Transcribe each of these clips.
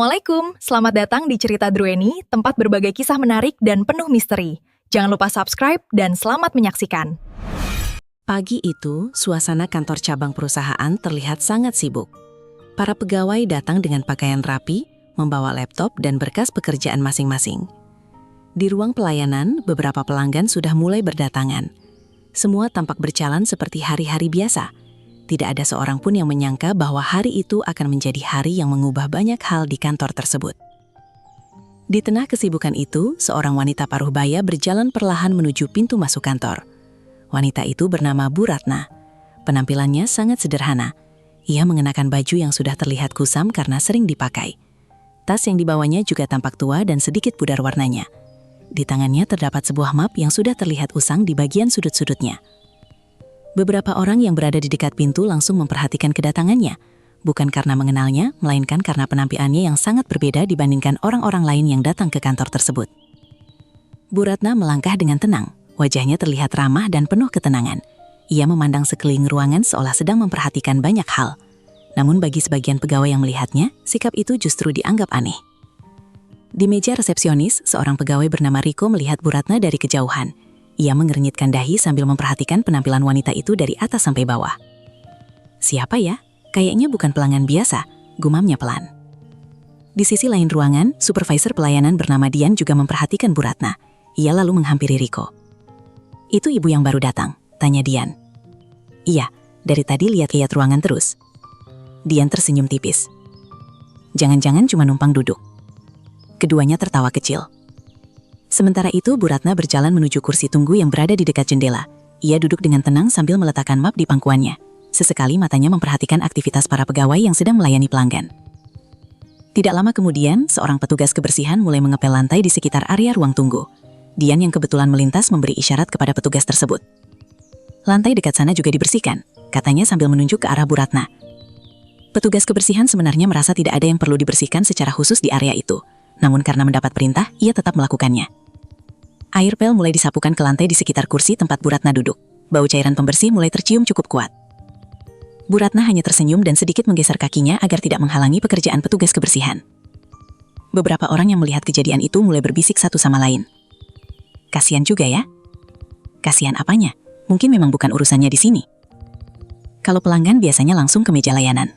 Assalamualaikum, selamat datang di Cerita Drueni, tempat berbagai kisah menarik dan penuh misteri. Jangan lupa subscribe dan selamat menyaksikan. Pagi itu, suasana kantor cabang perusahaan terlihat sangat sibuk. Para pegawai datang dengan pakaian rapi, membawa laptop dan berkas pekerjaan masing-masing. Di ruang pelayanan, beberapa pelanggan sudah mulai berdatangan. Semua tampak berjalan seperti hari-hari biasa. Tidak ada seorang pun yang menyangka bahwa hari itu akan menjadi hari yang mengubah banyak hal di kantor tersebut. Di tengah kesibukan itu, seorang wanita paruh baya berjalan perlahan menuju pintu masuk kantor. Wanita itu bernama Bu Ratna. Penampilannya sangat sederhana. Ia mengenakan baju yang sudah terlihat kusam karena sering dipakai. Tas yang dibawanya juga tampak tua dan sedikit pudar warnanya. Di tangannya terdapat sebuah map yang sudah terlihat usang di bagian sudut-sudutnya. Beberapa orang yang berada di dekat pintu langsung memperhatikan kedatangannya, bukan karena mengenalnya, melainkan karena penampilannya yang sangat berbeda dibandingkan orang-orang lain yang datang ke kantor tersebut. Bu Ratna melangkah dengan tenang, wajahnya terlihat ramah dan penuh ketenangan. Ia memandang sekeliling ruangan seolah sedang memperhatikan banyak hal. Namun bagi sebagian pegawai yang melihatnya, sikap itu justru dianggap aneh. Di meja resepsionis, seorang pegawai bernama Riko melihat Bu Ratna dari kejauhan. Ia mengernyitkan dahi sambil memperhatikan penampilan wanita itu dari atas sampai bawah. Siapa ya? Kayaknya bukan pelanggan biasa, gumamnya pelan. Di sisi lain ruangan, supervisor pelayanan bernama Dian juga memperhatikan Bu Ratna. Ia lalu menghampiri Riko. Itu ibu yang baru datang, tanya Dian. Iya, dari tadi lihat-lihat ruangan terus. Dian tersenyum tipis. Jangan-jangan cuma numpang duduk. Keduanya tertawa kecil. Sementara itu, Bu Ratna berjalan menuju kursi tunggu yang berada di dekat jendela. Ia duduk dengan tenang sambil meletakkan map di pangkuannya. Sesekali matanya memperhatikan aktivitas para pegawai yang sedang melayani pelanggan. Tidak lama kemudian, seorang petugas kebersihan mulai mengepel lantai di sekitar area ruang tunggu. Dian yang kebetulan melintas memberi isyarat kepada petugas tersebut. Lantai dekat sana juga dibersihkan, katanya sambil menunjuk ke arah Bu Ratna. Petugas kebersihan sebenarnya merasa tidak ada yang perlu dibersihkan secara khusus di area itu. Namun karena mendapat perintah, ia tetap melakukannya. Air pel mulai disapukan ke lantai di sekitar kursi tempat Bu Ratna duduk. Bau cairan pembersih mulai tercium cukup kuat. Bu Ratna hanya tersenyum dan sedikit menggeser kakinya agar tidak menghalangi pekerjaan petugas kebersihan. Beberapa orang yang melihat kejadian itu mulai berbisik satu sama lain. Kasian juga ya? Kasian apanya? Mungkin memang bukan urusannya di sini. Kalau pelanggan biasanya langsung ke meja layanan.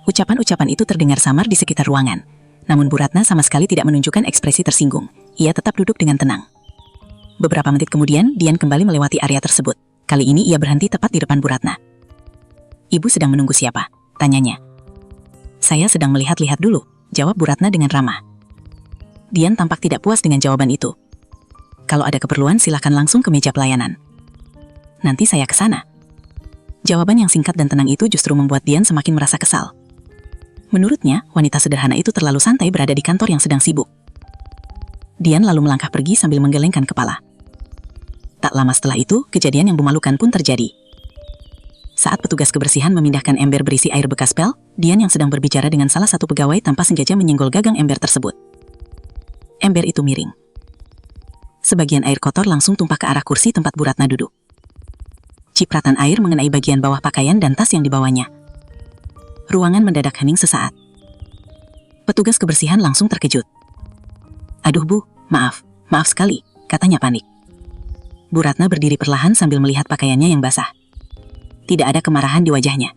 Ucapan-ucapan itu terdengar samar di sekitar ruangan. Namun Bu Ratna sama sekali tidak menunjukkan ekspresi tersinggung. Ia tetap duduk dengan tenang. Beberapa menit kemudian, Dian kembali melewati area tersebut. Kali ini ia berhenti tepat di depan Bu Ratna. Ibu sedang menunggu siapa? Tanyanya. Saya sedang melihat-lihat dulu, jawab Bu Ratna dengan ramah. Dian tampak tidak puas dengan jawaban itu. Kalau ada keperluan silakan langsung ke meja pelayanan. Nanti saya ke sana. Jawaban yang singkat dan tenang itu justru membuat Dian semakin merasa kesal. Menurutnya, wanita sederhana itu terlalu santai berada di kantor yang sedang sibuk. Dian lalu melangkah pergi sambil menggelengkan kepala. Tak lama setelah itu, kejadian yang memalukan pun terjadi. Saat petugas kebersihan memindahkan ember berisi air bekas pel, Dian yang sedang berbicara dengan salah satu pegawai tanpa sengaja menyenggol gagang ember tersebut. Ember itu miring. Sebagian air kotor langsung tumpah ke arah kursi tempat Bu Ratna duduk. Cipratan air mengenai bagian bawah pakaian dan tas yang dibawanya. Ruangan mendadak hening sesaat. Petugas kebersihan langsung terkejut. Aduh Bu, maaf sekali, katanya panik. Bu Ratna berdiri perlahan sambil melihat pakaiannya yang basah. Tidak ada kemarahan di wajahnya.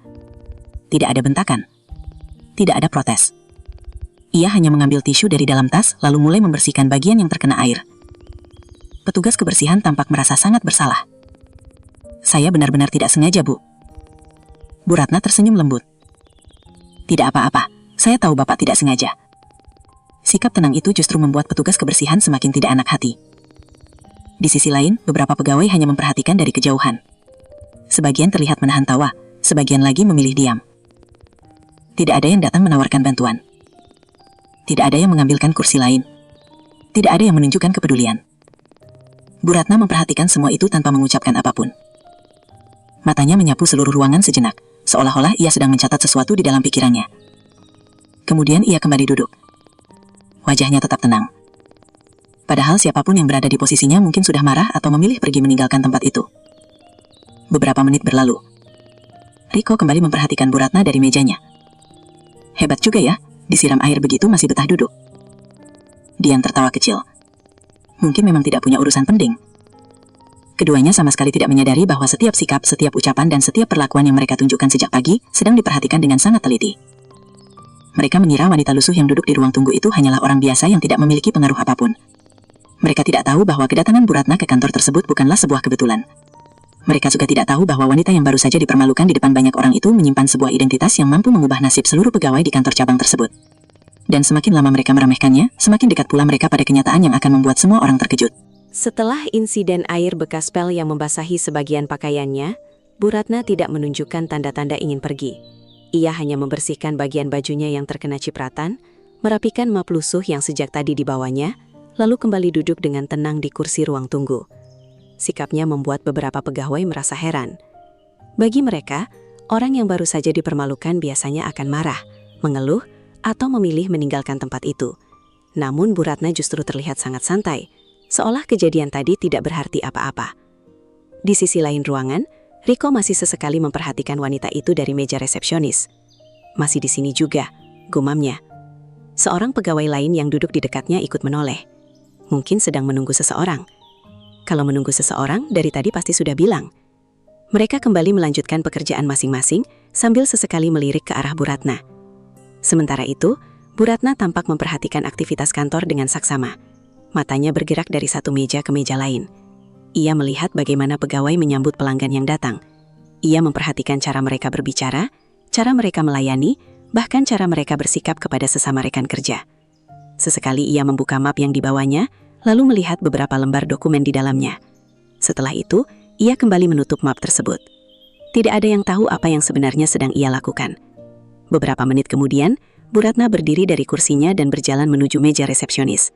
Tidak ada bentakan. Tidak ada protes. Ia hanya mengambil tisu dari dalam tas lalu mulai membersihkan bagian yang terkena air. Petugas kebersihan tampak merasa sangat bersalah. Saya benar-benar tidak sengaja, Bu. Bu Ratna tersenyum lembut. Tidak apa-apa, saya tahu Bapak tidak sengaja. Sikap tenang itu justru membuat petugas kebersihan semakin tidak enak hati. Di sisi lain, beberapa pegawai hanya memperhatikan dari kejauhan. Sebagian terlihat menahan tawa, sebagian lagi memilih diam. Tidak ada yang datang menawarkan bantuan. Tidak ada yang mengambilkan kursi lain. Tidak ada yang menunjukkan kepedulian. Bu Ratna memperhatikan semua itu tanpa mengucapkan apapun. Matanya menyapu seluruh ruangan sejenak, seolah-olah ia sedang mencatat sesuatu di dalam pikirannya. Kemudian ia kembali duduk. Wajahnya tetap tenang. Padahal siapapun yang berada di posisinya mungkin sudah marah atau memilih pergi meninggalkan tempat itu. Beberapa menit berlalu. Riko kembali memperhatikan Bu Ratna dari mejanya. Hebat juga ya, Disiram air begitu masih betah duduk. Dian tertawa kecil. Mungkin memang tidak punya urusan penting. Keduanya sama sekali tidak menyadari bahwa setiap sikap, setiap ucapan, dan setiap perlakuan yang mereka tunjukkan sejak pagi sedang diperhatikan dengan sangat teliti. Mereka mengira wanita lusuh yang duduk di ruang tunggu itu hanyalah orang biasa yang tidak memiliki pengaruh apapun. Mereka tidak tahu bahwa kedatangan Bu Ratna ke kantor tersebut bukanlah sebuah kebetulan. Mereka juga tidak tahu bahwa wanita yang baru saja dipermalukan di depan banyak orang itu menyimpan sebuah identitas yang mampu mengubah nasib seluruh pegawai di kantor cabang tersebut. Dan semakin lama mereka meremehkannya, semakin dekat pula mereka pada kenyataan yang akan membuat semua orang terkejut. Setelah insiden air bekas pel yang membasahi sebagian pakaiannya, Bu Ratna tidak menunjukkan tanda-tanda ingin pergi. Ia hanya membersihkan bagian bajunya yang terkena cipratan, merapikan map lusuh yang sejak tadi dibawanya, lalu kembali duduk dengan tenang di kursi ruang tunggu. Sikapnya membuat beberapa pegawai merasa heran. Bagi mereka, orang yang baru saja dipermalukan biasanya akan marah, mengeluh, atau memilih meninggalkan tempat itu. Namun Bu Ratna justru terlihat sangat santai, seolah kejadian tadi tidak berarti apa-apa. Di sisi lain ruangan, Riko masih sesekali memperhatikan wanita itu dari meja resepsionis. Masih di sini juga, gumamnya. Seorang pegawai lain yang duduk di dekatnya ikut menoleh. Mungkin sedang menunggu seseorang. Kalau menunggu seseorang, dari tadi pasti sudah bilang. Mereka kembali melanjutkan pekerjaan masing-masing sambil sesekali melirik ke arah Bu Ratna. Sementara itu, Bu Ratna tampak memperhatikan aktivitas kantor dengan saksama. Matanya bergerak dari satu meja ke meja lain. Ia melihat bagaimana pegawai menyambut pelanggan yang datang. Ia memperhatikan cara mereka berbicara, cara mereka melayani, bahkan cara mereka bersikap kepada sesama rekan kerja. Sesekali ia membuka map yang dibawanya, lalu melihat beberapa lembar dokumen di dalamnya. Setelah itu, ia kembali menutup map tersebut. Tidak ada yang tahu apa yang sebenarnya sedang ia lakukan. Beberapa menit kemudian, Bu Ratna berdiri dari kursinya dan berjalan menuju meja resepsionis.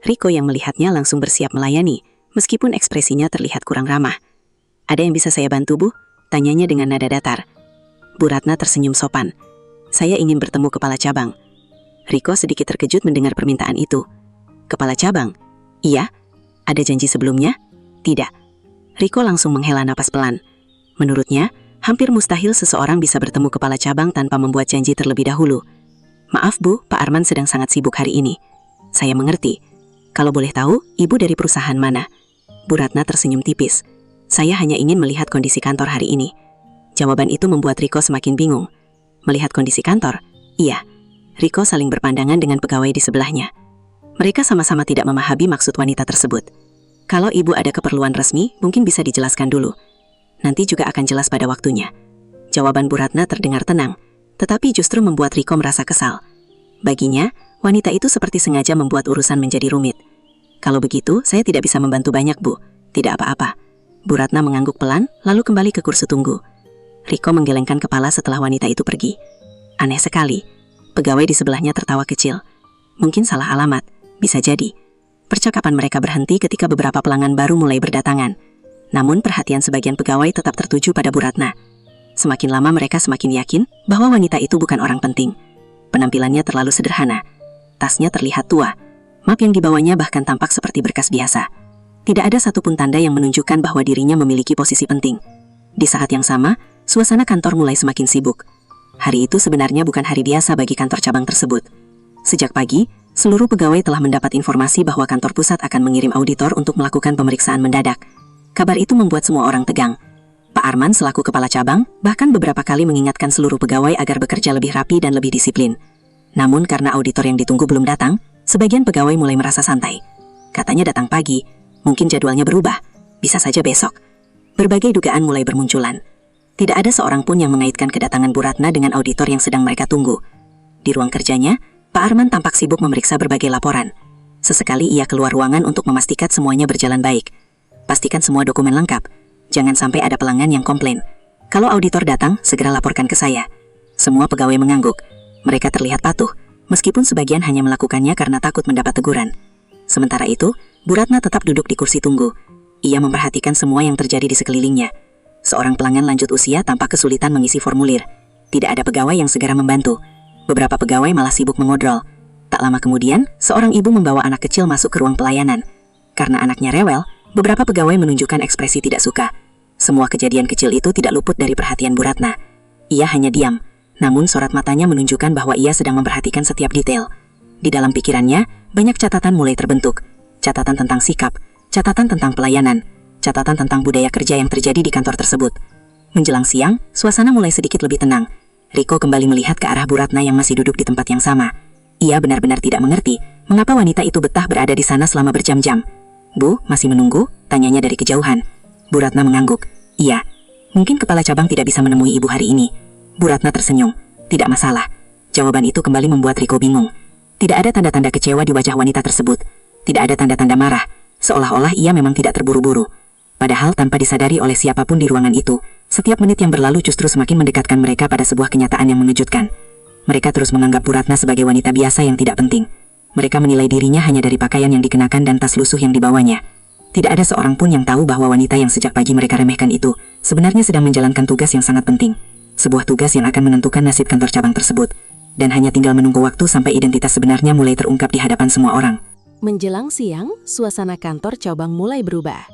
Riko yang melihatnya langsung bersiap melayani, meskipun ekspresinya terlihat kurang ramah. "Ada yang bisa saya bantu, Bu?" tanyanya dengan nada datar. Bu Ratna tersenyum sopan. "Saya ingin bertemu kepala cabang." Riko sedikit terkejut mendengar permintaan itu. "Kepala cabang?" "Iya." "Ada janji sebelumnya?" "Tidak." Riko langsung menghela napas pelan. Menurutnya, hampir mustahil seseorang bisa bertemu kepala cabang tanpa membuat janji terlebih dahulu. "Maaf Bu, Pak Arman sedang sangat sibuk hari ini." "Saya mengerti. Kalau boleh tahu, Ibu dari perusahaan mana?" Bu Ratna tersenyum tipis. "Saya hanya ingin melihat kondisi kantor hari ini." Jawaban itu membuat Riko semakin bingung. Melihat kondisi kantor? Iya. Riko saling berpandangan dengan pegawai di sebelahnya. Mereka sama-sama tidak memahami maksud wanita tersebut. "Kalau Ibu ada keperluan resmi, mungkin bisa dijelaskan dulu. Nanti juga akan jelas pada waktunya." Jawaban Bu Ratna terdengar tenang, tetapi justru membuat Riko merasa kesal. Baginya, wanita itu seperti sengaja membuat urusan menjadi rumit. "Kalau begitu, saya tidak bisa membantu banyak, Bu." "Tidak apa-apa." Bu Ratna mengangguk pelan, lalu kembali ke kursi tunggu. Riko menggelengkan kepala setelah wanita itu pergi. Aneh sekali. Pegawai di sebelahnya tertawa kecil. Mungkin salah alamat, bisa jadi. Percakapan mereka berhenti ketika beberapa pelanggan baru mulai berdatangan. Namun perhatian sebagian pegawai tetap tertuju pada Bu Ratna. Semakin lama mereka semakin yakin bahwa wanita itu bukan orang penting. Penampilannya terlalu sederhana. Tasnya terlihat tua. Map yang dibawanya bahkan tampak seperti berkas biasa. Tidak ada satupun tanda yang menunjukkan bahwa dirinya memiliki posisi penting. Di saat yang sama, suasana kantor mulai semakin sibuk. Hari itu sebenarnya bukan hari biasa bagi kantor cabang tersebut. Sejak pagi, seluruh pegawai telah mendapat informasi bahwa kantor pusat akan mengirim auditor untuk melakukan pemeriksaan mendadak. Kabar itu membuat semua orang tegang. Pak Arman selaku kepala cabang bahkan beberapa kali mengingatkan seluruh pegawai agar bekerja lebih rapi dan lebih disiplin. Namun karena auditor yang ditunggu belum datang, sebagian pegawai mulai merasa santai. Katanya datang pagi, mungkin jadwalnya berubah, bisa saja besok. Berbagai dugaan mulai bermunculan. Tidak ada seorang pun yang mengaitkan kedatangan Bu Ratna dengan auditor yang sedang mereka tunggu. Di ruang kerjanya, Pak Arman tampak sibuk memeriksa berbagai laporan. Sesekali ia keluar ruangan untuk memastikan semuanya berjalan baik. Pastikan semua dokumen lengkap. Jangan sampai ada pelanggan yang komplain. Kalau auditor datang, segera laporkan ke saya. Semua pegawai mengangguk. Mereka terlihat patuh, meskipun sebagian hanya melakukannya karena takut mendapat teguran. Sementara itu, Bu Ratna tetap duduk di kursi tunggu. Ia memperhatikan semua yang terjadi di sekelilingnya. Seorang pelanggan lanjut usia tampak kesulitan mengisi formulir. Tidak ada pegawai yang segera membantu. Beberapa pegawai malah sibuk mengodrol. Tak lama kemudian, seorang ibu membawa anak kecil masuk ke ruang pelayanan. Karena anaknya rewel, beberapa pegawai menunjukkan ekspresi tidak suka. Semua kejadian kecil itu tidak luput dari perhatian Bu Ratna. Ia hanya diam, Namun sorot matanya menunjukkan bahwa ia sedang memperhatikan setiap detail. Di dalam pikirannya, banyak catatan mulai terbentuk. Catatan tentang sikap, catatan tentang pelayanan, catatan tentang budaya kerja yang terjadi di kantor tersebut. Menjelang siang, suasana mulai sedikit lebih tenang. Riko kembali melihat ke arah Bu Ratna yang masih duduk di tempat yang sama. Ia benar-benar tidak mengerti mengapa wanita itu betah berada di sana selama berjam-jam. "Bu, masih menunggu?" tanyanya dari kejauhan. Bu Ratna mengangguk. "Iya, mungkin kepala cabang tidak bisa menemui ibu hari ini." Bu Ratna tersenyum. "Tidak masalah." Jawaban itu kembali membuat Riko bingung. Tidak ada tanda-tanda kecewa di wajah wanita tersebut. Tidak ada tanda-tanda marah, seolah-olah ia memang tidak terburu-buru. Padahal tanpa disadari oleh siapapun di ruangan itu, setiap menit yang berlalu justru semakin mendekatkan mereka pada sebuah kenyataan yang mengejutkan. Mereka terus menganggap Bu Ratna sebagai wanita biasa yang tidak penting. Mereka menilai dirinya hanya dari pakaian yang dikenakan dan tas lusuh yang dibawanya. Tidak ada seorang pun yang tahu bahwa wanita yang sejak pagi mereka remehkan itu sebenarnya sedang menjalankan tugas yang sangat penting. Sebuah tugas yang akan menentukan nasib kantor cabang tersebut. Dan hanya tinggal menunggu waktu sampai identitas sebenarnya mulai terungkap di hadapan semua orang. Menjelang siang, suasana kantor cabang mulai berubah.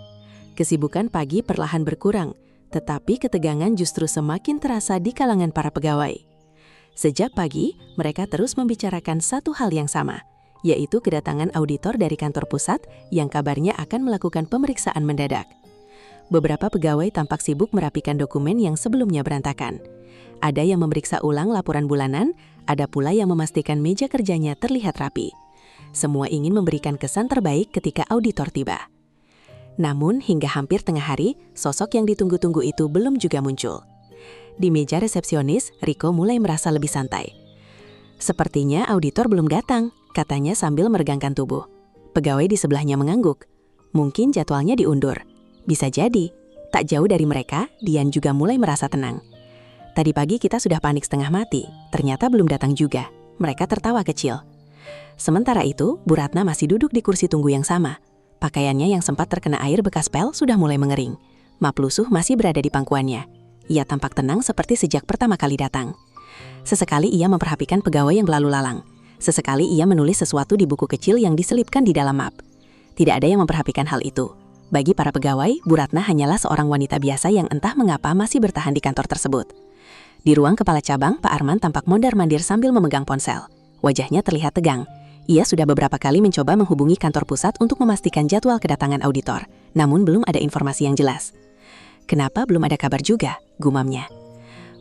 Kesibukan pagi perlahan berkurang, tetapi ketegangan justru semakin terasa di kalangan para pegawai. Sejak pagi, mereka terus membicarakan satu hal yang sama, yaitu kedatangan auditor dari kantor pusat yang kabarnya akan melakukan pemeriksaan mendadak. Beberapa pegawai tampak sibuk merapikan dokumen yang sebelumnya berantakan. Ada yang memeriksa ulang laporan bulanan, ada pula yang memastikan meja kerjanya terlihat rapi. Semua ingin memberikan kesan terbaik ketika auditor tiba. Namun, hingga hampir tengah hari, sosok yang ditunggu-tunggu itu belum juga muncul. Di meja resepsionis, Riko mulai merasa lebih santai. "Sepertinya auditor belum datang," katanya sambil meregangkan tubuh. Pegawai di sebelahnya mengangguk. Mungkin jadwalnya diundur. Bisa jadi. Tak jauh dari mereka, Dian juga mulai merasa tenang. "Tadi pagi kita sudah panik setengah mati, ternyata belum datang juga." Mereka tertawa kecil. Sementara itu, Bu Ratna masih duduk di kursi tunggu yang sama. Pakaiannya yang sempat terkena air bekas pel sudah mulai mengering. Map lusuh masih berada di pangkuannya. Ia tampak tenang seperti sejak pertama kali datang. Sesekali ia memperhatikan pegawai yang berlalu lalang. Sesekali ia menulis sesuatu di buku kecil yang diselipkan di dalam map. Tidak ada yang memperhatikan hal itu. Bagi para pegawai, Bu Ratna hanyalah seorang wanita biasa yang entah mengapa masih bertahan di kantor tersebut. Di ruang kepala cabang, Pak Arman tampak mondar-mandir sambil memegang ponsel. Wajahnya terlihat tegang. Ia sudah beberapa kali mencoba menghubungi kantor pusat untuk memastikan jadwal kedatangan auditor, namun belum ada informasi yang jelas. "Kenapa belum ada kabar juga?" gumamnya.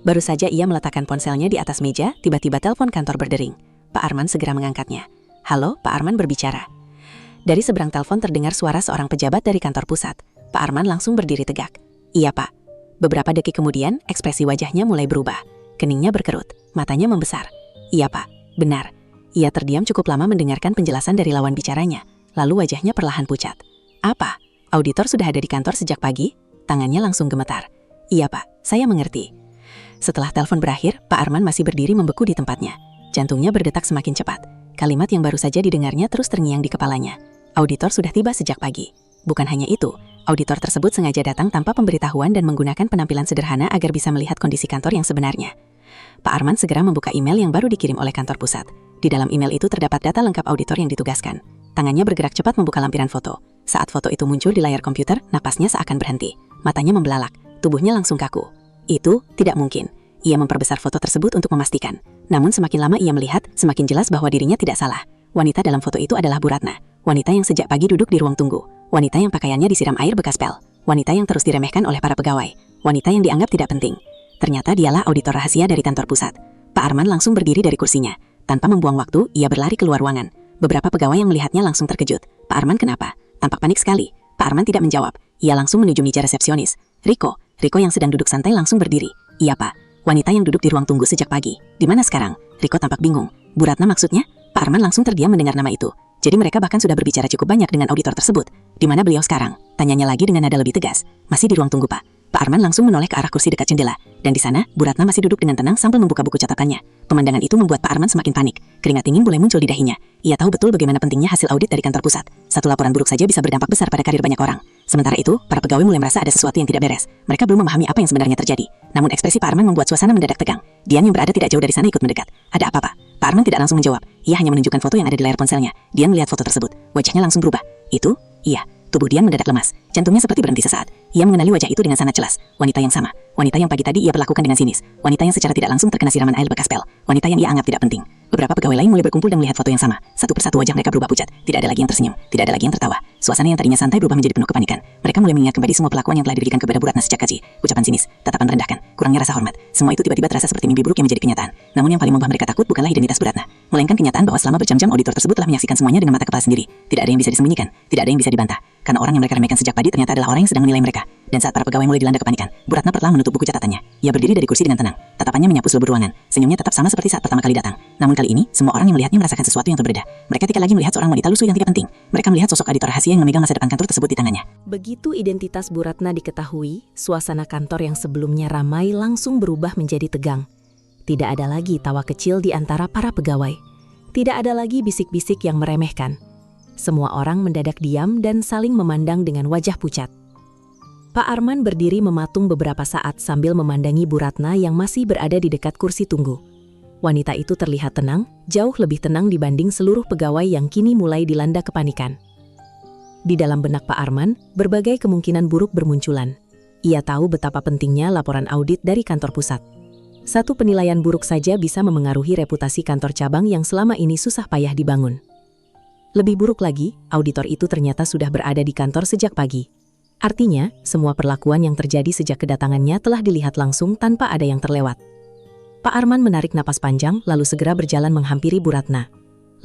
Baru saja ia meletakkan ponselnya di atas meja, tiba-tiba telepon kantor berdering. Pak Arman segera mengangkatnya. "Halo," Pak Arman berbicara. Dari seberang telepon terdengar suara seorang pejabat dari kantor pusat. Pak Arman langsung berdiri tegak. "Iya, Pak." Beberapa detik kemudian, ekspresi wajahnya mulai berubah. Keningnya berkerut, matanya membesar. "Iya, Pak, benar." Ia terdiam cukup lama mendengarkan penjelasan dari lawan bicaranya, lalu wajahnya perlahan pucat. "Apa? Auditor sudah ada di kantor sejak pagi?" Tangannya langsung gemetar. "Iya, Pak, saya mengerti." Setelah telepon berakhir, Pak Arman masih berdiri membeku di tempatnya. Jantungnya berdetak semakin cepat. Kalimat yang baru saja didengarnya terus terngiang di kepalanya. Auditor sudah tiba sejak pagi. Bukan hanya itu, auditor tersebut sengaja datang tanpa pemberitahuan dan menggunakan penampilan sederhana agar bisa melihat kondisi kantor yang sebenarnya. Pak Arman segera membuka email yang baru dikirim oleh kantor pusat. Di dalam email itu terdapat data lengkap auditor yang ditugaskan. Tangannya bergerak cepat membuka lampiran foto. Saat foto itu muncul di layar komputer, napasnya seakan berhenti. Matanya membelalak, tubuhnya langsung kaku. Itu tidak mungkin. Ia memperbesar foto tersebut untuk memastikan. Namun semakin lama ia melihat, semakin jelas bahwa dirinya tidak salah. Wanita dalam foto itu adalah Bu Ratna. Wanita yang sejak pagi duduk di ruang tunggu. Wanita yang pakaiannya disiram air bekas pel. Wanita yang terus diremehkan oleh para pegawai. Wanita yang dianggap tidak penting. Ternyata dialah auditor rahasia dari kantor pusat. Pak Arman langsung berdiri dari kursinya. Tanpa membuang waktu, ia berlari keluar ruangan. Beberapa pegawai yang melihatnya langsung terkejut. "Pak Arman kenapa?" Tampak panik sekali. Pak Arman tidak menjawab. Ia langsung menuju meja resepsionis. Riko yang sedang duduk santai langsung berdiri. "Iya, Pak. Wanita yang duduk di ruang tunggu sejak pagi. Di mana sekarang?" Riko tampak bingung. "Bu Ratna maksudnya?" Pak Arman langsung terdiam mendengar nama itu. Jadi mereka bahkan sudah berbicara cukup banyak dengan auditor tersebut. "Di mana beliau sekarang?" Tanyanya lagi dengan nada lebih tegas. "Masih di ruang tunggu, Pak." Pak Arman langsung menoleh ke arah kursi dekat jendela. Dan di sana, Bu Ratna masih duduk dengan tenang sambil membuka buku catatannya. Pemandangan itu membuat Pak Arman semakin panik. Keringat dingin mulai muncul di dahinya. Ia tahu betul bagaimana pentingnya hasil audit dari kantor pusat. Satu laporan buruk saja bisa berdampak besar pada karir banyak orang. Sementara itu, para pegawai mulai merasa ada sesuatu yang tidak beres. Mereka belum memahami apa yang sebenarnya terjadi. Namun ekspresi Pak Arman membuat suasana mendadak tegang. Dian yang berada tidak jauh dari sana ikut mendekat. "Ada apa, Pak?" Pak Arman tidak langsung menjawab. Ia hanya menunjukkan foto yang ada di layar ponselnya. Dian melihat foto tersebut. Wajahnya langsung berubah. "Itu?" "Iya." Tubuh Dian mendadak lemas. Jantungnya seperti berhenti sesaat. Ia mengenali wajah itu dengan sangat jelas. Wanita yang sama. Wanita yang pagi tadi ia perlakukan dengan sinis. Wanita yang secara tidak langsung terkena siraman air bekas pel. Wanita yang ia anggap tidak penting. Beberapa pegawai lain mulai berkumpul dan melihat foto yang sama. Satu persatu wajah mereka berubah pucat. Tidak ada lagi yang tersenyum. Tidak ada lagi yang tertawa. Suasana yang tadinya santai berubah menjadi penuh kepanikan. Mereka mulai mengingat kembali semua perlakuan yang telah diberikan kepada Bu Ratna sejak kaji. Ucapan sinis, tatapan merendahkan, kurangnya rasa hormat. Semua itu tiba-tiba terasa seperti mimpi buruk yang menjadi kenyataan. Namun yang paling membuat mereka takut bukanlah identitas Bu Ratna, melainkan kenyataan bahwa selama berjam-jam auditor tersebut telah menyaksikan semuanya dengan mata kepala sendiri. Tidak ada yang bisa disembunyikan, tidak ada yang bisa dibantah. Karena orang yang mereka remehkan sejak pagi ternyata adalah orang yang sedang menilai mereka. Dan saat para pegawai mulai dilanda kepanikan, Bu Ratna perlahan menutup buku catatannya. Ia berdiri dari kursi dengan tenang. Tatapannya menyapu seluruh ruangan. Senyumnya tetap sama seperti saat pertama kali datang. Namun kali ini, semua orang yang melihatnya merasakan sesuatu yang berbeda. Mereka tidak lagi melihat seorang wanita lusuh yang tidak penting. Mereka melihat sosok auditor rahasia yang memegang masa depan kantor tersebut di tangannya. Begitu identitas Bu Ratna diketahui, suasana kantor yang sebelumnya ramai langsung berubah menjadi tegang. Tidak ada lagi tawa kecil di antara para pegawai. Tidak ada lagi bisik-bisik yang meremehkan. Semua orang mendadak diam dan saling memandang dengan wajah pucat. Pak Arman berdiri mematung beberapa saat sambil memandangi Bu Ratna yang masih berada di dekat kursi tunggu. Wanita itu terlihat tenang, jauh lebih tenang dibanding seluruh pegawai yang kini mulai dilanda kepanikan. Di dalam benak Pak Arman, berbagai kemungkinan buruk bermunculan. Ia tahu betapa pentingnya laporan audit dari kantor pusat. Satu penilaian buruk saja bisa memengaruhi reputasi kantor cabang yang selama ini susah payah dibangun. Lebih buruk lagi, auditor itu ternyata sudah berada di kantor sejak pagi. Artinya, semua perlakuan yang terjadi sejak kedatangannya telah dilihat langsung tanpa ada yang terlewat. Pak Arman menarik napas panjang lalu segera berjalan menghampiri Bu Ratna.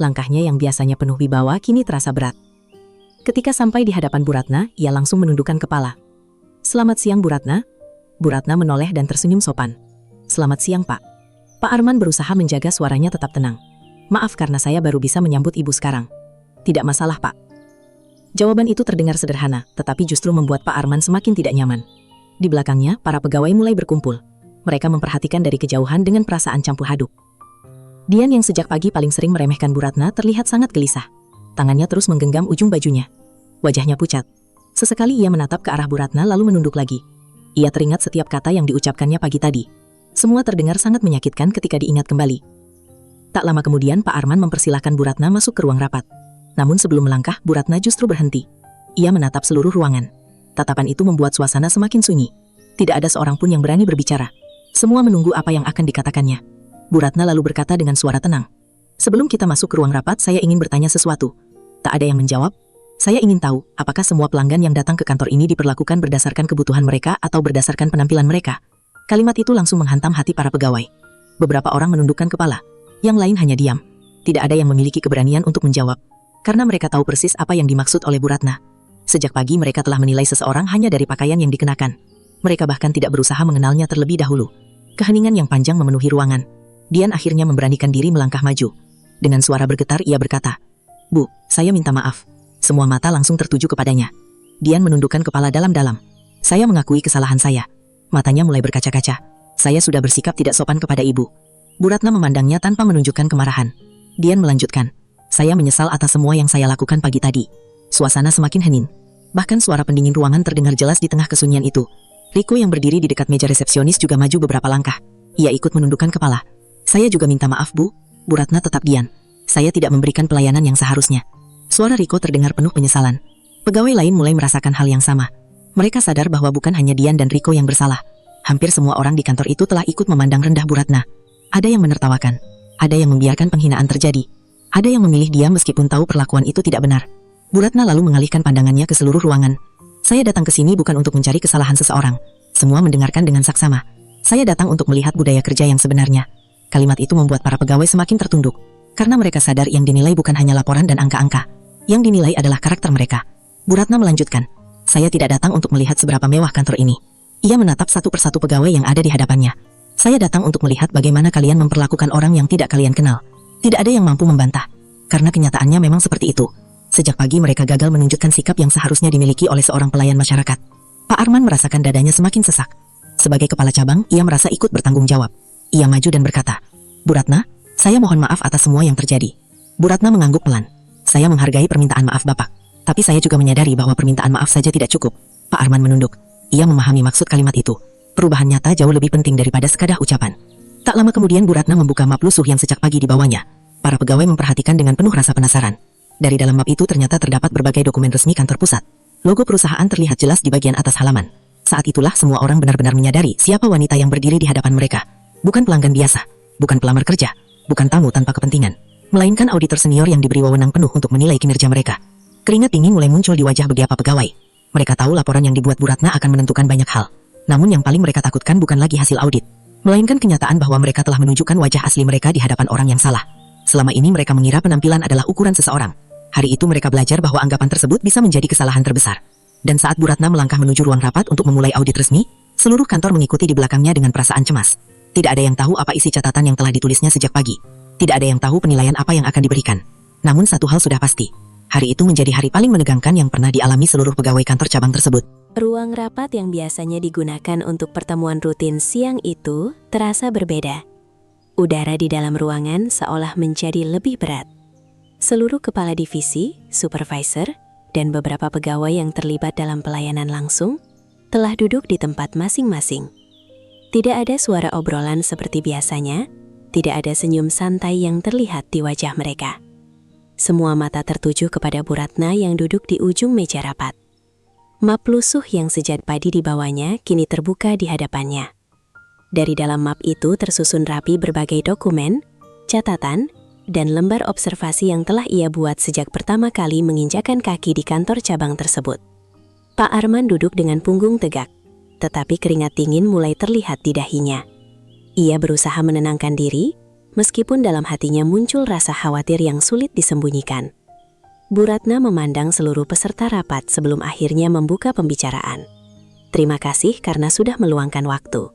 Langkahnya yang biasanya penuh wibawa kini terasa berat. Ketika sampai di hadapan Bu Ratna, ia langsung menundukkan kepala. "Selamat siang, Bu Ratna." Bu Ratna menoleh dan tersenyum sopan. "Selamat siang, Pak." Pak Arman berusaha menjaga suaranya tetap tenang. "Maaf karena saya baru bisa menyambut Ibu sekarang." "Tidak masalah, Pak." Jawaban itu terdengar sederhana, tetapi justru membuat Pak Arman semakin tidak nyaman. Di belakangnya, para pegawai mulai berkumpul. Mereka memperhatikan dari kejauhan dengan perasaan campur aduk. Dian yang sejak pagi paling sering meremehkan Bu Ratna terlihat sangat gelisah. Tangannya terus menggenggam ujung bajunya. Wajahnya pucat. Sesekali ia menatap ke arah Bu Ratna lalu menunduk lagi. Ia teringat setiap kata yang diucapkannya pagi tadi. Semua terdengar sangat menyakitkan ketika diingat kembali. Tak lama kemudian Pak Arman mempersilahkan Bu Ratna masuk ke ruang rapat. Namun sebelum melangkah, Bu Ratna justru berhenti. Ia menatap seluruh ruangan. Tatapan itu membuat suasana semakin sunyi. Tidak ada seorang pun yang berani berbicara. Semua menunggu apa yang akan dikatakannya. Bu Ratna lalu berkata dengan suara tenang. "Sebelum kita masuk ke ruang rapat, saya ingin bertanya sesuatu." Tak ada yang menjawab. "Saya ingin tahu, apakah semua pelanggan yang datang ke kantor ini diperlakukan berdasarkan kebutuhan mereka atau berdasarkan penampilan mereka?" Kalimat itu langsung menghantam hati para pegawai. Beberapa orang menundukkan kepala. Yang lain hanya diam. Tidak ada yang memiliki keberanian untuk menjawab. Karena mereka tahu persis apa yang dimaksud oleh Bu Ratna. Sejak pagi mereka telah menilai seseorang hanya dari pakaian yang dikenakan. Mereka bahkan tidak berusaha mengenalnya terlebih dahulu. Keheningan yang panjang memenuhi ruangan. Dian akhirnya memberanikan diri melangkah maju. Dengan suara bergetar ia berkata, "Bu, saya minta maaf." Semua mata langsung tertuju kepadanya. Dian menundukkan kepala dalam-dalam. "Saya mengakui kesalahan saya." Matanya mulai berkaca-kaca. "Saya sudah bersikap tidak sopan kepada Ibu." Bu Ratna memandangnya tanpa menunjukkan kemarahan. Dian melanjutkan, "Saya menyesal atas semua yang saya lakukan pagi tadi." Suasana semakin hening. Bahkan suara pendingin ruangan terdengar jelas di tengah kesunyian itu. Riko yang berdiri di dekat meja resepsionis juga maju beberapa langkah. Ia ikut menundukkan kepala. "Saya juga minta maaf, Bu." Bu Ratna tetap diam. "Saya tidak memberikan pelayanan yang seharusnya." Suara Riko terdengar penuh penyesalan. Pegawai lain mulai merasakan hal yang sama. Mereka sadar bahwa bukan hanya Dian dan Riko yang bersalah. Hampir semua orang di kantor itu telah ikut memandang rendah Bu Ratna. Ada yang menertawakan. Ada yang membiarkan penghinaan terjadi. Ada yang memilih diam meskipun tahu perlakuan itu tidak benar. Bu Ratna lalu mengalihkan pandangannya ke seluruh ruangan. "Saya datang ke sini bukan untuk mencari kesalahan seseorang." Semua mendengarkan dengan saksama. "Saya datang untuk melihat budaya kerja yang sebenarnya." Kalimat itu membuat para pegawai semakin tertunduk. Karena mereka sadar yang dinilai bukan hanya laporan dan angka-angka. Yang dinilai adalah karakter mereka. Bu Ratna melanjutkan, "Saya tidak datang untuk melihat seberapa mewah kantor ini." Ia menatap satu persatu pegawai yang ada di hadapannya. "Saya datang untuk melihat bagaimana kalian memperlakukan orang yang tidak kalian kenal." Tidak ada yang mampu membantah. Karena kenyataannya memang seperti itu. Sejak pagi mereka gagal menunjukkan sikap yang seharusnya dimiliki oleh seorang pelayan masyarakat. Pak Arman merasakan dadanya semakin sesak. Sebagai kepala cabang, ia merasa ikut bertanggung jawab. Ia maju dan berkata, "Bu Ratna, saya mohon maaf atas semua yang terjadi." Bu Ratna mengangguk pelan. "Saya menghargai permintaan maaf Bapak. Tapi saya juga menyadari bahwa permintaan maaf saja tidak cukup." Pak Arman menunduk. Ia memahami maksud kalimat itu. Perubahan nyata jauh lebih penting daripada sekadar ucapan. Tak lama kemudian Bu Ratna membuka map lusuh yang sejak pagi dibawanya. Para pegawai memperhatikan dengan penuh rasa penasaran. Dari dalam map itu ternyata terdapat berbagai dokumen resmi kantor pusat. Logo perusahaan terlihat jelas di bagian atas halaman. Saat itulah semua orang benar-benar menyadari siapa wanita yang berdiri di hadapan mereka. Bukan pelanggan biasa, bukan pelamar kerja, bukan tamu tanpa kepentingan, melainkan auditor senior yang diberi wewenang penuh untuk menilai kinerja mereka. Keringat dingin mulai muncul di wajah beberapa pegawai. Mereka tahu laporan yang dibuat Bu Ratna akan menentukan banyak hal. Namun yang paling mereka takutkan bukan lagi hasil audit, melainkan kenyataan bahwa mereka telah menunjukkan wajah asli mereka di hadapan orang yang salah. Selama ini mereka mengira penampilan adalah ukuran seseorang. Hari itu mereka belajar bahwa anggapan tersebut bisa menjadi kesalahan terbesar. Dan saat Bu Ratna melangkah menuju ruang rapat untuk memulai audit resmi, seluruh kantor mengikuti di belakangnya dengan perasaan cemas. Tidak ada yang tahu apa isi catatan yang telah ditulisnya sejak pagi. Tidak ada yang tahu penilaian apa yang akan diberikan. Namun satu hal sudah pasti. Hari itu menjadi hari paling menegangkan yang pernah dialami seluruh pegawai kantor cabang tersebut. Ruang rapat yang biasanya digunakan untuk pertemuan rutin siang itu terasa berbeda. Udara di dalam ruangan seolah menjadi lebih berat. Seluruh kepala divisi, supervisor, dan beberapa pegawai yang terlibat dalam pelayanan langsung telah duduk di tempat masing-masing. Tidak ada suara obrolan seperti biasanya, tidak ada senyum santai yang terlihat di wajah mereka. Semua mata tertuju kepada Bu Ratna yang duduk di ujung meja rapat. Map lusuh yang sejak pagi dibawanya kini terbuka di hadapannya. Dari dalam map itu tersusun rapi berbagai dokumen, catatan, dan lembar observasi yang telah ia buat sejak pertama kali menginjakan kaki di kantor cabang tersebut. Pak Arman duduk dengan punggung tegak, tetapi keringat dingin mulai terlihat di dahinya. Ia berusaha menenangkan diri, meskipun dalam hatinya muncul rasa khawatir yang sulit disembunyikan. Bu Ratna memandang seluruh peserta rapat sebelum akhirnya membuka pembicaraan. Terima kasih karena sudah meluangkan waktu.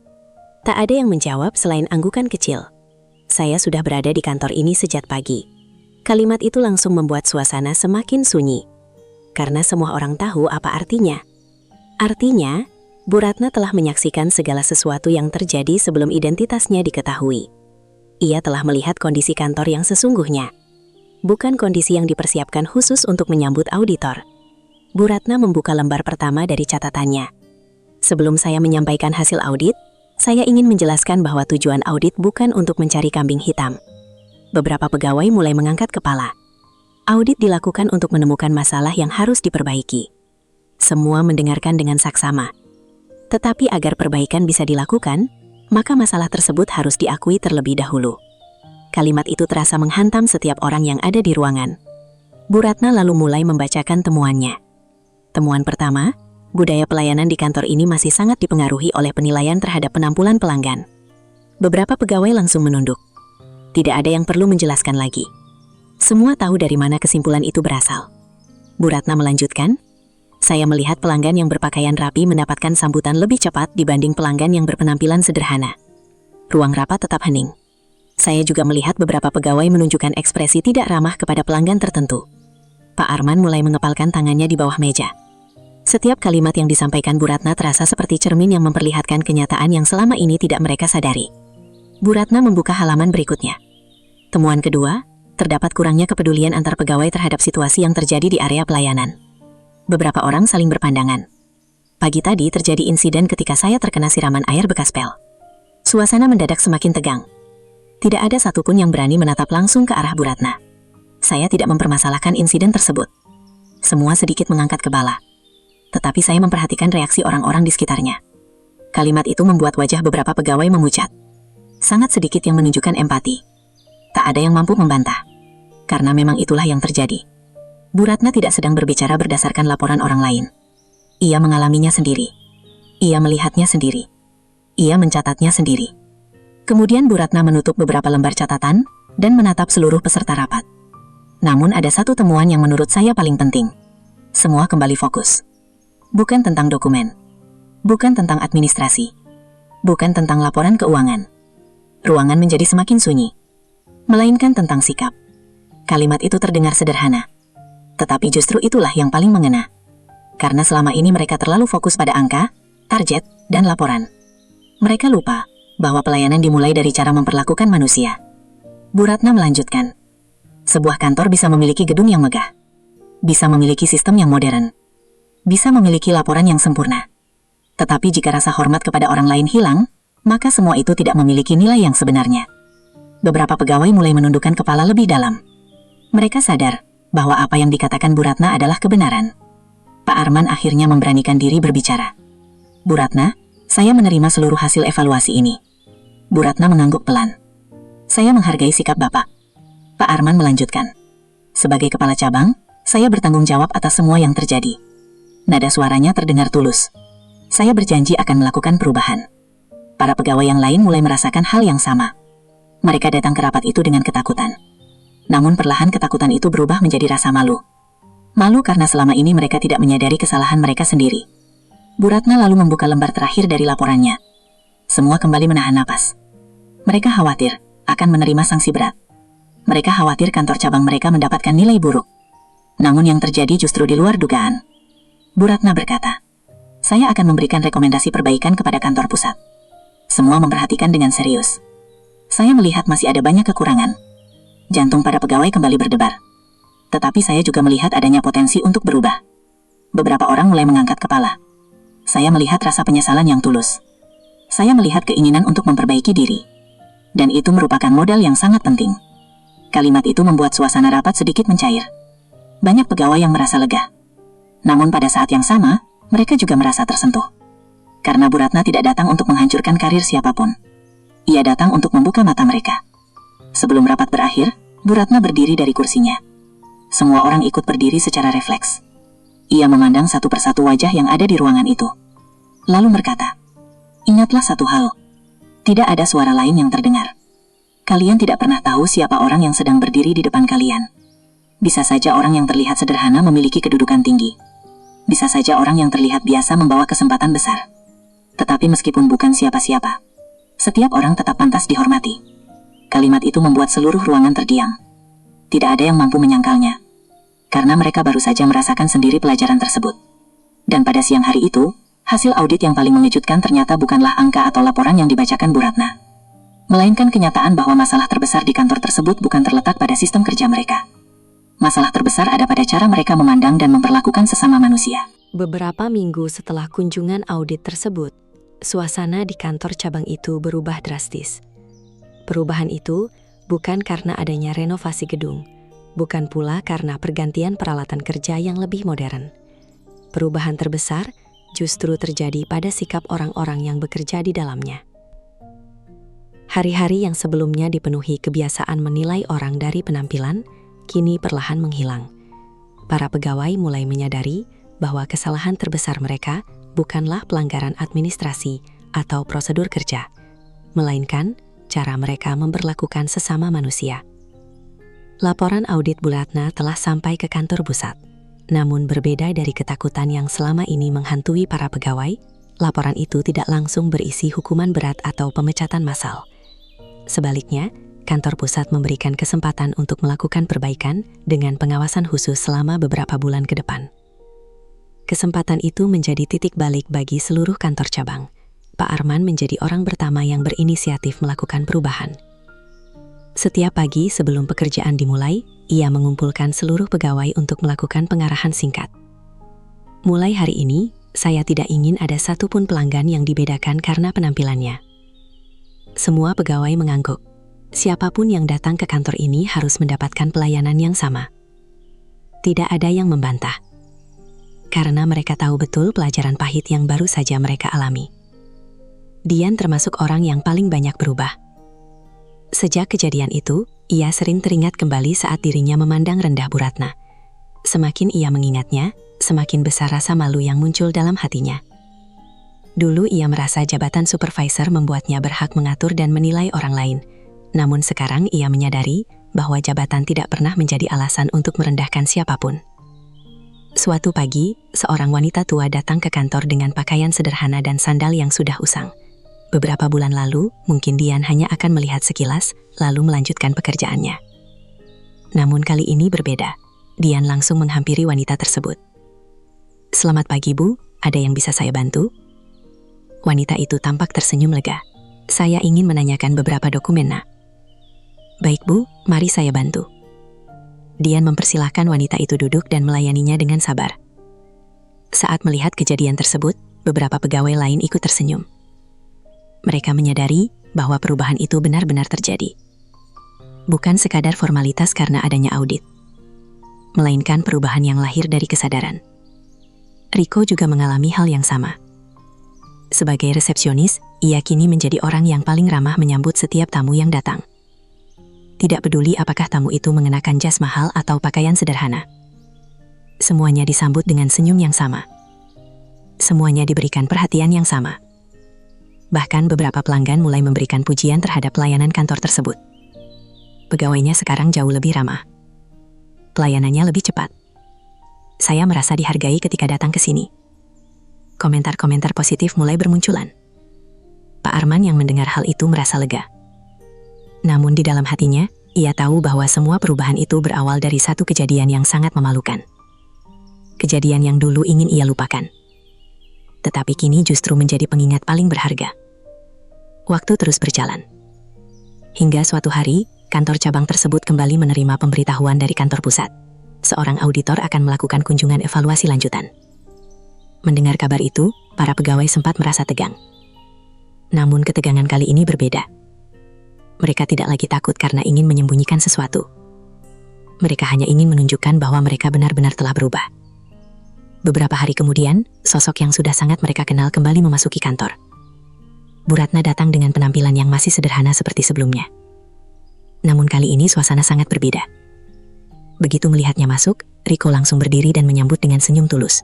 Tak ada yang menjawab selain anggukan kecil. Saya sudah berada di kantor ini sejak pagi. Kalimat itu langsung membuat suasana semakin sunyi. Karena semua orang tahu apa artinya. Artinya, Bu Ratna telah menyaksikan segala sesuatu yang terjadi sebelum identitasnya diketahui. Ia telah melihat kondisi kantor yang sesungguhnya. Bukan kondisi yang dipersiapkan khusus untuk menyambut auditor. Bu Ratna membuka lembar pertama dari catatannya. Sebelum saya menyampaikan hasil audit, saya ingin menjelaskan bahwa tujuan audit bukan untuk mencari kambing hitam. Beberapa pegawai mulai mengangkat kepala. Audit dilakukan untuk menemukan masalah yang harus diperbaiki. Semua mendengarkan dengan saksama. Tetapi agar perbaikan bisa dilakukan, maka masalah tersebut harus diakui terlebih dahulu. Kalimat itu terasa menghantam setiap orang yang ada di ruangan. Bu Ratna lalu mulai membacakan temuannya. Temuan pertama, budaya pelayanan di kantor ini masih sangat dipengaruhi oleh penilaian terhadap penampilan pelanggan. Beberapa pegawai langsung menunduk. Tidak ada yang perlu menjelaskan lagi. Semua tahu dari mana kesimpulan itu berasal. Bu Ratna melanjutkan, saya melihat pelanggan yang berpakaian rapi mendapatkan sambutan lebih cepat dibanding pelanggan yang berpenampilan sederhana. Ruang rapat tetap hening. Saya juga melihat beberapa pegawai menunjukkan ekspresi tidak ramah kepada pelanggan tertentu. Pak Arman mulai mengepalkan tangannya di bawah meja. Setiap kalimat yang disampaikan Bu Ratna terasa seperti cermin yang memperlihatkan kenyataan yang selama ini tidak mereka sadari. Bu Ratna membuka halaman berikutnya. Temuan kedua, terdapat kurangnya kepedulian antar pegawai terhadap situasi yang terjadi di area pelayanan. Beberapa orang saling berpandangan. Pagi tadi terjadi insiden ketika saya terkena siraman air bekas pel. Suasana mendadak semakin tegang. Tidak ada satupun yang berani menatap langsung ke arah Bu Ratna. Saya tidak mempermasalahkan insiden tersebut. Semua sedikit mengangkat kepala. Tetapi saya memperhatikan reaksi orang-orang di sekitarnya. Kalimat itu membuat wajah beberapa pegawai memucat. Sangat sedikit yang menunjukkan empati. Tak ada yang mampu membantah. Karena memang itulah yang terjadi. Bu Ratna tidak sedang berbicara berdasarkan laporan orang lain. Ia mengalaminya sendiri. Ia melihatnya sendiri. Ia mencatatnya sendiri. Kemudian Bu Ratna menutup beberapa lembar catatan dan menatap seluruh peserta rapat. Namun ada satu temuan yang menurut saya paling penting. Semua kembali fokus. Bukan tentang dokumen. Bukan tentang administrasi. Bukan tentang laporan keuangan. Ruangan menjadi semakin sunyi. Melainkan tentang sikap. Kalimat itu terdengar sederhana. Tetapi justru itulah yang paling mengena. Karena selama ini mereka terlalu fokus pada angka, target, dan laporan. Mereka lupa bahwa pelayanan dimulai dari cara memperlakukan manusia. Bu Ratna melanjutkan. Sebuah kantor bisa memiliki gedung yang megah. Bisa memiliki sistem yang modern. Bisa memiliki laporan yang sempurna. Tetapi jika rasa hormat kepada orang lain hilang, maka semua itu tidak memiliki nilai yang sebenarnya. Beberapa pegawai mulai menundukkan kepala lebih dalam. Mereka sadar bahwa apa yang dikatakan Bu Ratna adalah kebenaran. Pak Arman akhirnya memberanikan diri berbicara. Bu Ratna, saya menerima seluruh hasil evaluasi ini. Bu Ratna mengangguk pelan. Saya menghargai sikap Bapak. Pak Arman melanjutkan. Sebagai kepala cabang, saya bertanggung jawab atas semua yang terjadi. Nada suaranya terdengar tulus. Saya berjanji akan melakukan perubahan. Para pegawai yang lain mulai merasakan hal yang sama. Mereka datang ke rapat itu dengan ketakutan. Namun perlahan ketakutan itu berubah menjadi rasa malu. Malu karena selama ini mereka tidak menyadari kesalahan mereka sendiri. Bu Ratna lalu membuka lembar terakhir dari laporannya. Semua kembali menahan napas. Mereka khawatir akan menerima sanksi berat. Mereka khawatir kantor cabang mereka mendapatkan nilai buruk. Namun yang terjadi justru di luar dugaan. Bu Ratna berkata, saya akan memberikan rekomendasi perbaikan kepada kantor pusat. Semua memperhatikan dengan serius. Saya melihat masih ada banyak kekurangan. Jantung para pegawai kembali berdebar. Tetapi saya juga melihat adanya potensi untuk berubah. Beberapa orang mulai mengangkat kepala. Saya melihat rasa penyesalan yang tulus. Saya melihat keinginan untuk memperbaiki diri. Dan itu merupakan modal yang sangat penting. Kalimat itu membuat suasana rapat sedikit mencair. Banyak pegawai yang merasa lega. Namun pada saat yang sama, mereka juga merasa tersentuh. Karena Bu Ratna tidak datang untuk menghancurkan karir siapapun. Ia datang untuk membuka mata mereka. Sebelum rapat berakhir, Bu Ratna berdiri dari kursinya. Semua orang ikut berdiri secara refleks. Ia memandang satu persatu wajah yang ada di ruangan itu. Lalu berkata, ingatlah satu hal. Tidak ada suara lain yang terdengar. Kalian tidak pernah tahu siapa orang yang sedang berdiri di depan kalian. Bisa saja orang yang terlihat sederhana memiliki kedudukan tinggi. Bisa saja orang yang terlihat biasa membawa kesempatan besar. Tetapi meskipun bukan siapa-siapa, setiap orang tetap pantas dihormati. Kalimat itu membuat seluruh ruangan terdiam. Tidak ada yang mampu menyangkalnya. Karena mereka baru saja merasakan sendiri pelajaran tersebut. Dan pada siang hari itu, hasil audit yang paling mengejutkan ternyata bukanlah angka atau laporan yang dibacakan Bu Ratna. Melainkan kenyataan bahwa masalah terbesar di kantor tersebut bukan terletak pada sistem kerja mereka. Masalah terbesar ada pada cara mereka memandang dan memperlakukan sesama manusia. Beberapa minggu setelah kunjungan audit tersebut, suasana di kantor cabang itu berubah drastis. Perubahan itu bukan karena adanya renovasi gedung, bukan pula karena pergantian peralatan kerja yang lebih modern. Perubahan terbesar justru terjadi pada sikap orang-orang yang bekerja di dalamnya. Hari-hari yang sebelumnya dipenuhi kebiasaan menilai orang dari penampilan, kini perlahan menghilang. Para pegawai mulai menyadari bahwa kesalahan terbesar mereka bukanlah pelanggaran administrasi atau prosedur kerja, melainkan cara mereka memperlakukan sesama manusia. Laporan audit Bu Ratna telah sampai ke kantor pusat. Namun berbeda dari ketakutan yang selama ini menghantui para pegawai, laporan itu tidak langsung berisi hukuman berat atau pemecatan massal. Sebaliknya, kantor pusat memberikan kesempatan untuk melakukan perbaikan dengan pengawasan khusus selama beberapa bulan ke depan. Kesempatan itu menjadi titik balik bagi seluruh kantor cabang. Pak Arman menjadi orang pertama yang berinisiatif melakukan perubahan. Setiap pagi sebelum pekerjaan dimulai, ia mengumpulkan seluruh pegawai untuk melakukan pengarahan singkat. Mulai hari ini, saya tidak ingin ada satupun pelanggan yang dibedakan karena penampilannya. Semua pegawai mengangguk. Siapapun yang datang ke kantor ini harus mendapatkan pelayanan yang sama. Tidak ada yang membantah. Karena mereka tahu betul pelajaran pahit yang baru saja mereka alami. Dian termasuk orang yang paling banyak berubah. Sejak kejadian itu, ia sering teringat kembali saat dirinya memandang rendah Bu Ratna. Semakin ia mengingatnya, semakin besar rasa malu yang muncul dalam hatinya. Dulu ia merasa jabatan supervisor membuatnya berhak mengatur dan menilai orang lain. Namun sekarang ia menyadari bahwa jabatan tidak pernah menjadi alasan untuk merendahkan siapapun. Suatu pagi, seorang wanita tua datang ke kantor dengan pakaian sederhana dan sandal yang sudah usang. Beberapa bulan lalu, mungkin Dian hanya akan melihat sekilas, lalu melanjutkan pekerjaannya. Namun kali ini berbeda. Dian langsung menghampiri wanita tersebut. "Selamat pagi, Bu. Ada yang bisa saya bantu?" Wanita itu tampak tersenyum lega. "Saya ingin menanyakan beberapa dokumen, Nak." "Baik, Bu. Mari saya bantu." Dian mempersilahkan wanita itu duduk dan melayaninya dengan sabar. Saat melihat kejadian tersebut, beberapa pegawai lain ikut tersenyum. Mereka menyadari bahwa perubahan itu benar-benar terjadi. Bukan sekadar formalitas karena adanya audit, melainkan perubahan yang lahir dari kesadaran. Riko juga mengalami hal yang sama. Sebagai resepsionis, ia kini menjadi orang yang paling ramah menyambut setiap tamu yang datang. Tidak peduli apakah tamu itu mengenakan jas mahal atau pakaian sederhana. Semuanya disambut dengan senyum yang sama. Semuanya diberikan perhatian yang sama. Bahkan beberapa pelanggan mulai memberikan pujian terhadap pelayanan kantor tersebut. Pegawainya sekarang jauh lebih ramah. Pelayanannya lebih cepat. Saya merasa dihargai ketika datang ke sini. Komentar-komentar positif mulai bermunculan. Pak Arman yang mendengar hal itu merasa lega. Namun di dalam hatinya, ia tahu bahwa semua perubahan itu berawal dari satu kejadian yang sangat memalukan. Kejadian yang dulu ingin ia lupakan. Tetapi kini justru menjadi pengingat paling berharga. Waktu terus berjalan. Hingga suatu hari, kantor cabang tersebut kembali menerima pemberitahuan dari kantor pusat. Seorang auditor akan melakukan kunjungan evaluasi lanjutan. Mendengar kabar itu, para pegawai sempat merasa tegang. Namun ketegangan kali ini berbeda. Mereka tidak lagi takut karena ingin menyembunyikan sesuatu. Mereka hanya ingin menunjukkan bahwa mereka benar-benar telah berubah. Beberapa hari kemudian, sosok yang sudah sangat mereka kenal kembali memasuki kantor. Bu Ratna datang dengan penampilan yang masih sederhana seperti sebelumnya. Namun kali ini suasana sangat berbeda. Begitu melihatnya masuk, Riko langsung berdiri dan menyambut dengan senyum tulus.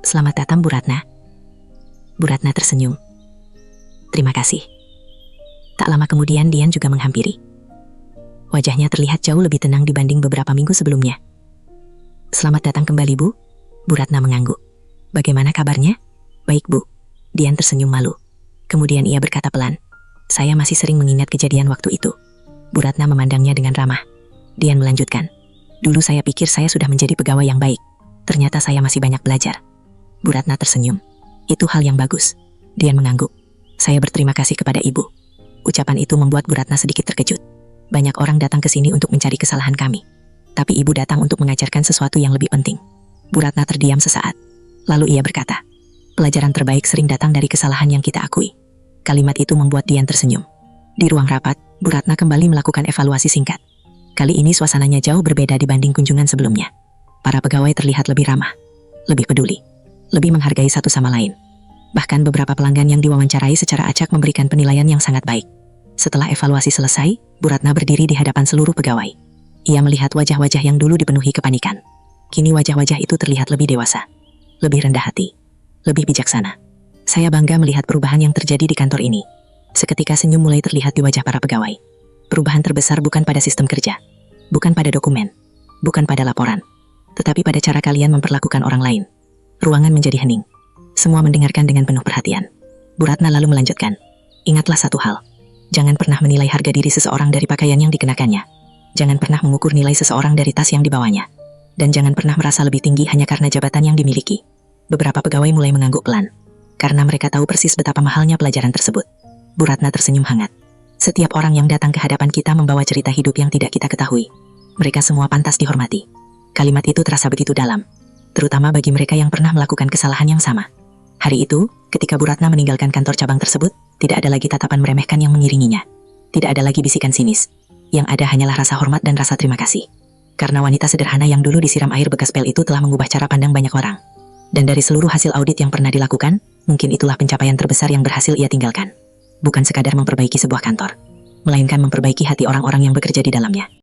"Selamat datang, Bu Ratna." Bu Ratna tersenyum. "Terima kasih." Tak lama kemudian Dian juga menghampiri. Wajahnya terlihat jauh lebih tenang dibanding beberapa minggu sebelumnya. "Selamat datang kembali, Bu." Bu Ratna mengangguk. "Bagaimana kabarnya?" "Baik, Bu." Dian tersenyum malu. Kemudian ia berkata pelan, "Saya masih sering mengingat kejadian waktu itu." Bu Ratna memandangnya dengan ramah. Dian melanjutkan, "Dulu saya pikir saya sudah menjadi pegawai yang baik. Ternyata saya masih banyak belajar." Bu Ratna tersenyum. "Itu hal yang bagus." Dian mengangguk. "Saya berterima kasih kepada Ibu." Ucapan itu membuat Bu Ratna sedikit terkejut. Banyak orang datang ke sini untuk mencari kesalahan kami. Tapi Ibu datang untuk mengajarkan sesuatu yang lebih penting. Bu Ratna terdiam sesaat. Lalu ia berkata, "Pelajaran terbaik sering datang dari kesalahan yang kita akui." Kalimat itu membuat Dian tersenyum. Di ruang rapat, Bu Ratna kembali melakukan evaluasi singkat. Kali ini suasananya jauh berbeda dibanding kunjungan sebelumnya. Para pegawai terlihat lebih ramah, lebih peduli, lebih menghargai satu sama lain. Bahkan beberapa pelanggan yang diwawancarai secara acak memberikan penilaian yang sangat baik. Setelah evaluasi selesai, Bu Ratna berdiri di hadapan seluruh pegawai. Ia melihat wajah-wajah yang dulu dipenuhi kepanikan. Kini wajah-wajah itu terlihat lebih dewasa, lebih rendah hati, lebih bijaksana. "Saya bangga melihat perubahan yang terjadi di kantor ini." Seketika senyum mulai terlihat di wajah para pegawai. Perubahan terbesar bukan pada sistem kerja, bukan pada dokumen, bukan pada laporan, tetapi pada cara kalian memperlakukan orang lain. Ruangan menjadi hening. Semua mendengarkan dengan penuh perhatian. Bu Ratna lalu melanjutkan, "Ingatlah satu hal. Jangan pernah menilai harga diri seseorang dari pakaian yang dikenakannya. Jangan pernah mengukur nilai seseorang dari tas yang dibawanya. Dan jangan pernah merasa lebih tinggi hanya karena jabatan yang dimiliki." Beberapa pegawai mulai mengangguk pelan, karena mereka tahu persis betapa mahalnya pelajaran tersebut. Bu Ratna tersenyum hangat. "Setiap orang yang datang ke hadapan kita membawa cerita hidup yang tidak kita ketahui. Mereka semua pantas dihormati." Kalimat itu terasa begitu dalam, terutama bagi mereka yang pernah melakukan kesalahan yang sama. Hari itu, ketika Bu Ratna meninggalkan kantor cabang tersebut, tidak ada lagi tatapan meremehkan yang mengiringinya. Tidak ada lagi bisikan sinis. Yang ada hanyalah rasa hormat dan rasa terima kasih. Karena wanita sederhana yang dulu disiram air bekas pel itu telah mengubah cara pandang banyak orang. Dan dari seluruh hasil audit yang pernah dilakukan, mungkin itulah pencapaian terbesar yang berhasil ia tinggalkan. Bukan sekadar memperbaiki sebuah kantor, melainkan memperbaiki hati orang-orang yang bekerja di dalamnya.